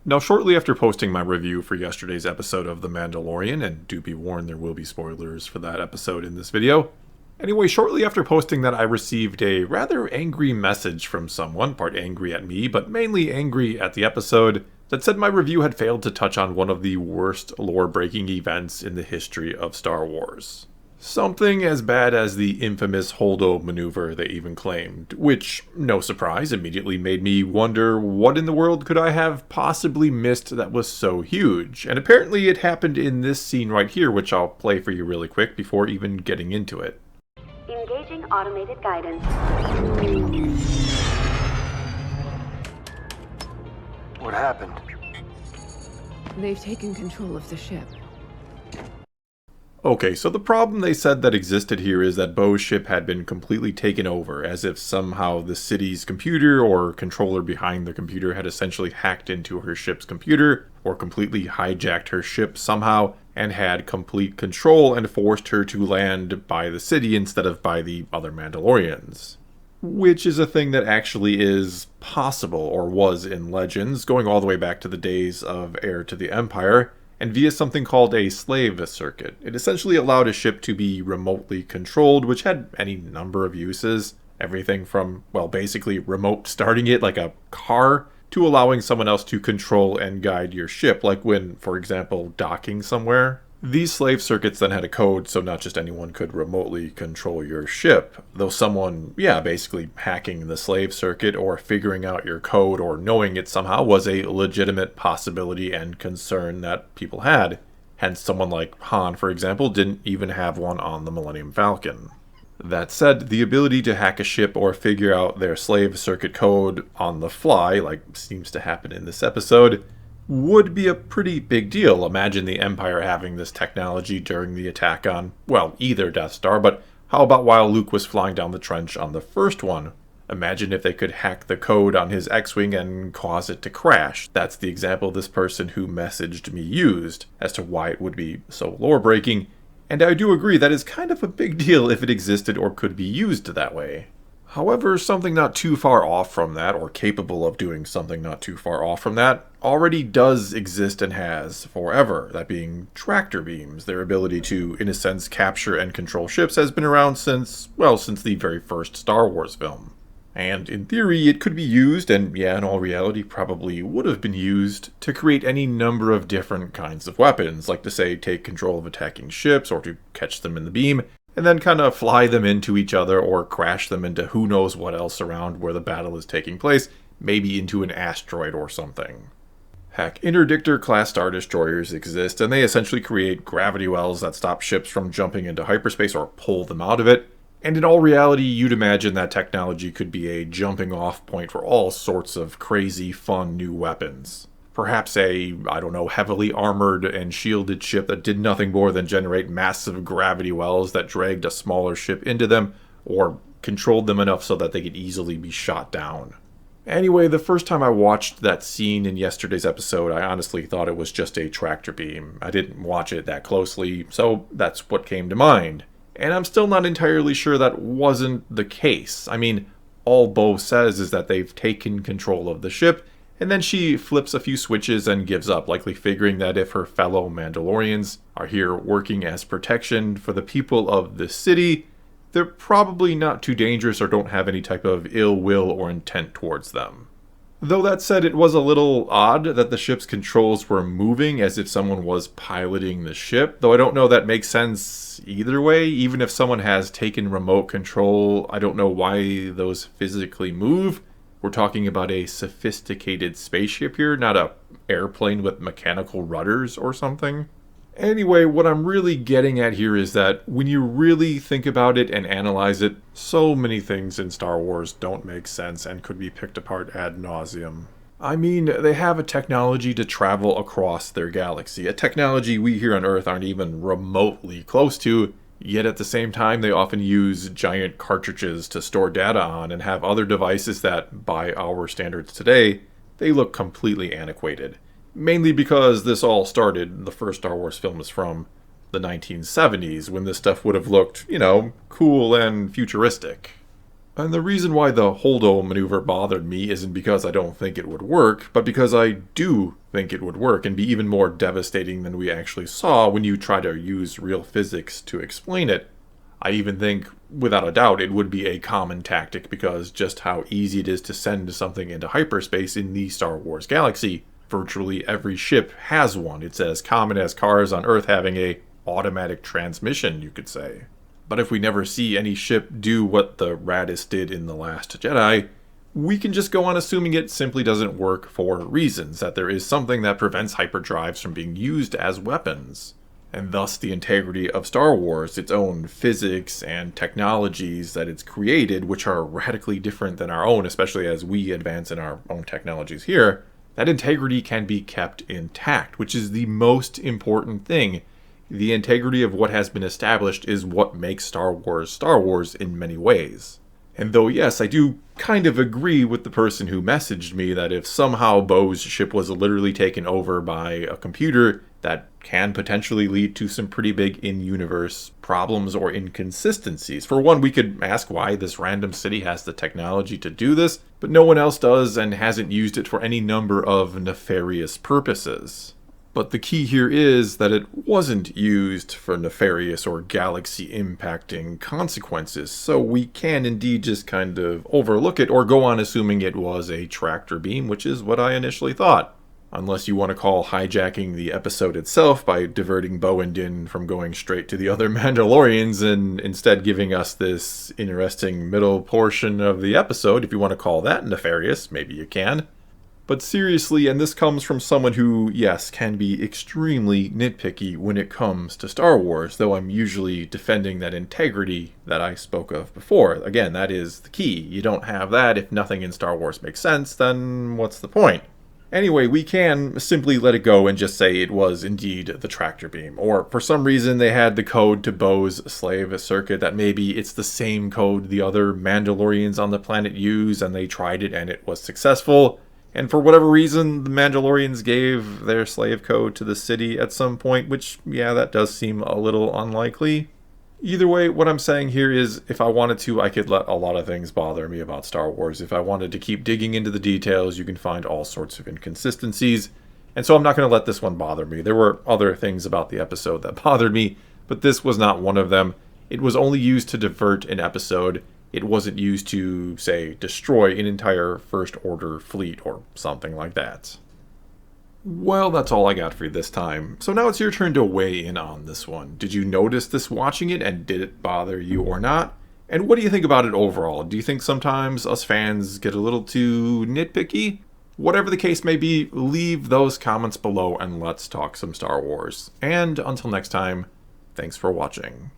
Now, shortly after posting my review for yesterday's episode of The Mandalorian, and do be warned there will be spoilers for that episode in this video. Anyway, shortly after posting that, I received a rather angry message from someone, part angry at me, but mainly angry at the episode, that said my review had failed to touch on one of the worst lore-breaking events in the history of Star Wars. Something as bad as the infamous Holdo maneuver, they even claimed, which, no surprise, immediately made me wonder what in the world could I have possibly missed that was so huge. And apparently it happened in this scene right here, which I'll play for you really quick before even getting into it. Engaging automated guidance. What happened? They've taken control of the ship. Okay, so the problem they said that existed here is that Bo's ship had been completely taken over, as if somehow the city's computer or controller behind the computer had essentially hacked into her ship's computer, or completely hijacked her ship somehow, and had complete control and forced her to land by the city instead of by the other Mandalorians. Which is a thing that actually is possible, or was in Legends, going all the way back to the days of Heir to the Empire, and via something called a slave circuit. It essentially allowed a ship to be remotely controlled, which had any number of uses. Everything from, well, basically remote starting it like a car, to allowing someone else to control and guide your ship, like when, for example, docking somewhere. These slave circuits then had a code, so not just anyone could remotely control your ship, though someone, basically hacking the slave circuit or figuring out your code or knowing it somehow was a legitimate possibility and concern that people had. Hence, someone like Han, for example, didn't even have one on the Millennium Falcon. That said, the ability to hack a ship or figure out their slave circuit code on the fly, like seems to happen in this episode, would be a pretty big deal. Imagine the Empire having this technology during the attack on, well, either Death Star, but how about while Luke was flying down the trench on the first one? Imagine if they could hack the code on his X-Wing and cause it to crash. That's the example this person who messaged me used, as to why it would be so lore-breaking, and I do agree that is kind of a big deal if it existed or could be used that way. However, something not too far off from that, or capable of doing something not too far off from that, already does exist and has forever, that being tractor beams. Their ability to, in a sense, capture and control ships has been around since the very first Star Wars film. And in theory, it could be used, and in all reality probably would have been used, to create any number of different kinds of weapons, like to say take control of attacking ships, or to catch them in the beam, and then kind of fly them into each other or crash them into who knows what else around where the battle is taking place, maybe into an asteroid or something. Heck, interdictor-class Star Destroyers exist, and they essentially create gravity wells that stop ships from jumping into hyperspace or pull them out of it, and in all reality, you'd imagine that technology could be a jumping-off point for all sorts of crazy, fun new weapons. Perhaps a, heavily armored and shielded ship that did nothing more than generate massive gravity wells that dragged a smaller ship into them, or controlled them enough so that they could easily be shot down. Anyway, the first time I watched that scene in yesterday's episode, I honestly thought it was just a tractor beam. I didn't watch it that closely, so that's what came to mind. And I'm still not entirely sure that wasn't the case. I mean, all Bo says is that they've taken control of the ship, and then she flips a few switches and gives up, likely figuring that if her fellow Mandalorians are here working as protection for the people of the city, they're probably not too dangerous or don't have any type of ill will or intent towards them. Though that said, it was a little odd that the ship's controls were moving as if someone was piloting the ship, though I don't know that makes sense either way. Even if someone has taken remote control, I don't know why those physically move. We're talking about a sophisticated spaceship here, not a airplane with mechanical rudders or something. Anyway, what I'm really getting at here is that when you really think about it and analyze it, so many things in Star Wars don't make sense and could be picked apart ad nauseum. I mean, they have a technology to travel across their galaxy, a technology we here on Earth aren't even remotely close to, yet at the same time they often use giant cartridges to store data on and have other devices that, by our standards today, they look completely antiquated. Mainly because this all started, the first Star Wars film is from the 1970s, when this stuff would have looked, cool and futuristic. And the reason why the Holdo maneuver bothered me isn't because I don't think it would work, but because I do think it would work and be even more devastating than we actually saw when you try to use real physics to explain it. I even think, without a doubt, it would be a common tactic because just how easy it is to send something into hyperspace in the Star Wars galaxy. Virtually every ship has one. It's as common as cars on Earth having a automatic transmission, you could say. But if we never see any ship do what the Raddus did in The Last Jedi, we can just go on assuming it simply doesn't work for reasons, that there is something that prevents hyperdrives from being used as weapons. And thus the integrity of Star Wars, its own physics and technologies that it's created, which are radically different than our own, especially as we advance in our own technologies here, that integrity can be kept intact, which is the most important thing. The integrity of what has been established is what makes Star Wars in many ways. And though yes, I do kind of agree with the person who messaged me that if somehow Bo's ship was literally taken over by a computer, that can potentially lead to some pretty big in-universe problems or inconsistencies. For one, we could ask why this random city has the technology to do this, but no one else does and hasn't used it for any number of nefarious purposes. But the key here is that it wasn't used for nefarious or galaxy-impacting consequences, so we can indeed just kind of overlook it or go on assuming it was a tractor beam, which is what I initially thought. Unless you want to call hijacking the episode itself by diverting Bo and Din from going straight to the other Mandalorians and instead giving us this interesting middle portion of the episode. If you want to call that nefarious, maybe you can. But seriously, and this comes from someone who, yes, can be extremely nitpicky when it comes to Star Wars, though I'm usually defending that integrity that I spoke of before. Again, that is the key. You don't have that. If nothing in Star Wars makes sense, then what's the point? Anyway, we can simply let it go and just say it was indeed the tractor beam. Or for some reason they had the code to Bo's slave circuit that maybe it's the same code the other Mandalorians on the planet use and they tried it and it was successful. And for whatever reason, the Mandalorians gave their slave code to the city at some point, which, yeah, that does seem a little unlikely. Either way, what I'm saying here is, if I wanted to, I could let a lot of things bother me about Star Wars. If I wanted to keep digging into the details, you can find all sorts of inconsistencies. And so I'm not going to let this one bother me. There were other things about the episode that bothered me, but this was not one of them. It was only used to divert an episode. It wasn't used to, say, destroy an entire First Order fleet or something like that. Well, that's all I got for you this time. So now it's your turn to weigh in on this one. Did you notice this watching it, and did it bother you or not? And what do you think about it overall? Do you think sometimes us fans get a little too nitpicky? Whatever the case may be, leave those comments below and let's talk some Star Wars. And until next time, thanks for watching.